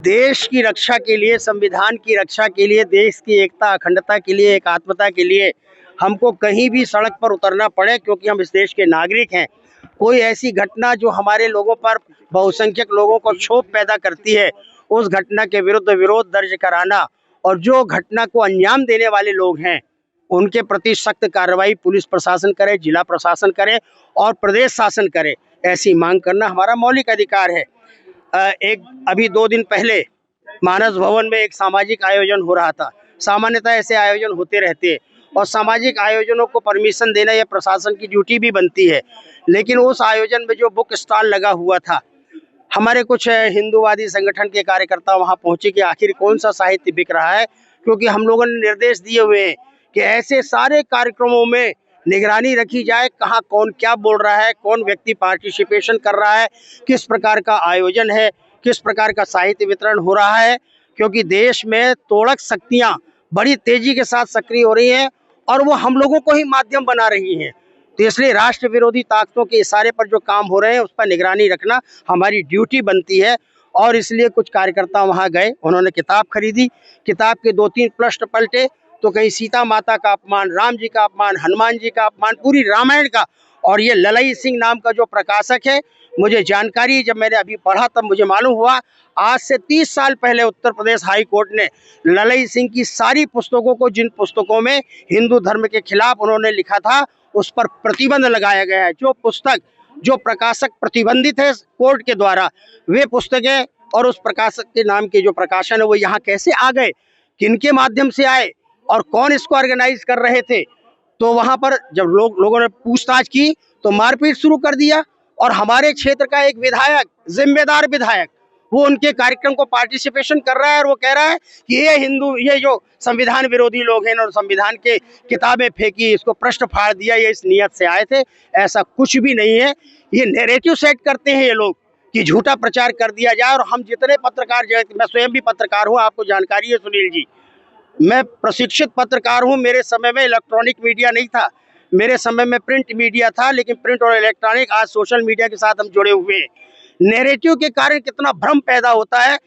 देश की रक्षा के लिए, संविधान की रक्षा के लिए, देश की एकता अखंडता के लिए, एकात्मता के लिए हमको कहीं भी सड़क पर उतरना पड़े, क्योंकि हम इस देश के नागरिक हैं। कोई ऐसी घटना जो हमारे लोगों पर, बहुसंख्यक लोगों को क्षोभ पैदा करती है, उस घटना के विरुद्ध विरोध दर्ज कराना और जो घटना को अंजाम देने वाले लोग हैं उनके प्रति सख्त कार्रवाई पुलिस प्रशासन करे, जिला प्रशासन करे और प्रदेश शासन करे, ऐसी मांग करना हमारा मौलिक अधिकार है। एक अभी 2 दिन पहले मानस भवन में एक सामाजिक आयोजन हो रहा था। सामान्यतः ऐसे आयोजन होते रहते हैं और सामाजिक आयोजनों को परमिशन देना यह प्रशासन की ड्यूटी भी बनती है। लेकिन उस आयोजन में जो बुक स्टॉल लगा हुआ था, हमारे कुछ हिंदूवादी संगठन के कार्यकर्ता वहां पहुंचे कि आखिर कौन सा साहित्य बिक रहा है, क्योंकि हम लोगों ने निर्देश दिए हुए हैं कि ऐसे सारे कार्यक्रमों में निगरानी रखी जाए, कहाँ कौन क्या बोल रहा है, कौन व्यक्ति पार्टिसिपेशन कर रहा है, किस प्रकार का आयोजन है, किस प्रकार का साहित्य वितरण हो रहा है। क्योंकि देश में तोड़क शक्तियां बड़ी तेजी के साथ सक्रिय हो रही हैं और वो हम लोगों को ही माध्यम बना रही हैं। तो इसलिए राष्ट्र विरोधी ताकतों के इशारे पर जो काम हो रहे हैं उस पर निगरानी रखना हमारी ड्यूटी बनती है। और इसलिए कुछ कार्यकर्ता वहां गए, उन्होंने किताब खरीदी, किताब के 2-3 पृष्ठ पलटे तो कहीं सीता माता का अपमान, राम जी का अपमान, हनुमान जी का अपमान, पूरी रामायण का। और ये ललई सिंह नाम का जो प्रकाशक है, मुझे जानकारी जब मैंने अभी पढ़ा तब मुझे मालूम हुआ, आज से 30 साल पहले उत्तर प्रदेश हाई कोर्ट ने ललई सिंह की सारी पुस्तकों को, जिन पुस्तकों में हिंदू धर्म के खिलाफ उन्होंने लिखा था, उस पर प्रतिबंध लगाया गया है। जो पुस्तक, जो प्रकाशक प्रतिबंधित है कोर्ट के द्वारा, वे पुस्तकें और उस प्रकाशक के नाम के जो प्रकाशन है वो यहाँ कैसे आ गए, किनके माध्यम से आए और कौन इसको ऑर्गेनाइज कर रहे थे। तो वहां पर जब लोगों ने पूछताछ की तो मारपीट शुरू कर दिया। और हमारे क्षेत्र का एक विधायक, जिम्मेदार विधायक, वो उनके कार्यक्रम को पार्टिसिपेशन कर रहा है और वो कह रहा है कि ये जो संविधान विरोधी लोग हैं और संविधान के किताबें फेंकी, इसको प्रश्न फाड़ दिया, ये इस नियत से आए थे। ऐसा कुछ भी नहीं है। ये नैरेटिव सेट करते हैं ये लोग कि झूठा प्रचार कर दिया जाए। और हम जितने पत्रकार, मैं स्वयं भी पत्रकार हूँ, आपको जानकारी है सुनील जी, मैं प्रशिक्षित पत्रकार हूं। मेरे समय में इलेक्ट्रॉनिक मीडिया नहीं था, मेरे समय में प्रिंट मीडिया था। लेकिन प्रिंट और इलेक्ट्रॉनिक, आज सोशल मीडिया के साथ हम जुड़े हुए हैं। नैरेटिव के कारण कितना भ्रम पैदा होता है,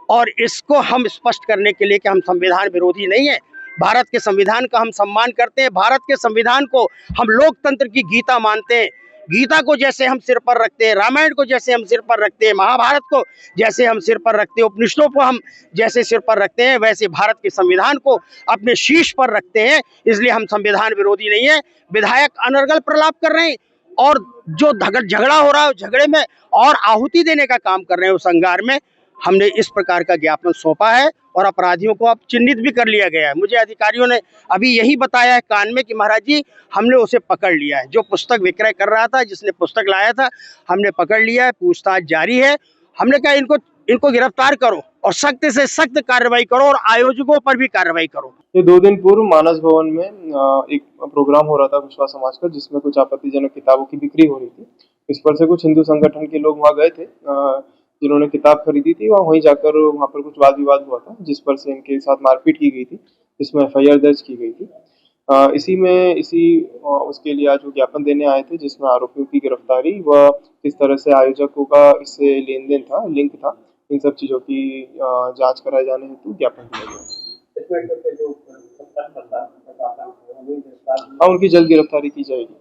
और इसको हम स्पष्ट करने के लिए कि हम संविधान विरोधी नहीं है, भारत के संविधान का हम सम्मान करते हैं। भारत के संविधान को हम लोकतंत्र की गीता मानते हैं। गीता को जैसे हम सिर पर रखते हैं, रामायण को जैसे हम सिर पर रखते हैं, महाभारत को जैसे हम सिर पर रखते हैं, उपनिषदों को हम जैसे सिर पर रखते हैं, वैसे भारत के संविधान को अपने शीश पर रखते हैं। इसलिए हम संविधान विरोधी नहीं है। विधायक अनर्गल प्रलाप कर रहे हैं और जो झगड़ा हो रहा है, झगड़े में और आहुति देने का काम कर रहे हैं उस अंगार में। हमने इस प्रकार का ज्ञापन सौंपा है और अपराधियों को अब चिन्हित भी कर लिया गया है। मुझे अधिकारियों ने अभी यही बताया है कान में कि महाराज जी, हमने उसे पकड़ लिया है। जो पुस्तक विक्रय कर रहा था, जिसने पुस्तक लाया था, हमने पकड़ लिया है, पूछताछ जारी है। हमने कहा इनको गिरफ्तार करो और सख्त से सख्त कार्रवाई करो और आयोजकों पर भी कार्रवाई करो। ये 2 दिन पूर्व मानस भवन में एक प्रोग्राम हो रहा था कुशवाहा समाज का, जिसमें कुछ आपत्तिजनक किताबों की बिक्री हो रही थी। इस पर से कुछ हिंदू संगठन के लोग वहां गए थे, जिन्होंने किताब खरीदी थी। वहीं जाकर वहां पर कुछ वाद विवाद हुआ था, जिस पर से इनके साथ मारपीट की गई थी, जिसमें FIR दर्ज की गई थी। उसके लिए आज वो ज्ञापन देने आए थे, जिसमें आरोपियों की गिरफ्तारी व किस तरह से आयोजकों का इससे लेन देन था, लिंक था, इन सब चीजों की जांच कराए जाने हेतु ज्ञापन दिया गया। हाँ, उनकी जल्द गिरफ्तारी की जाएगी।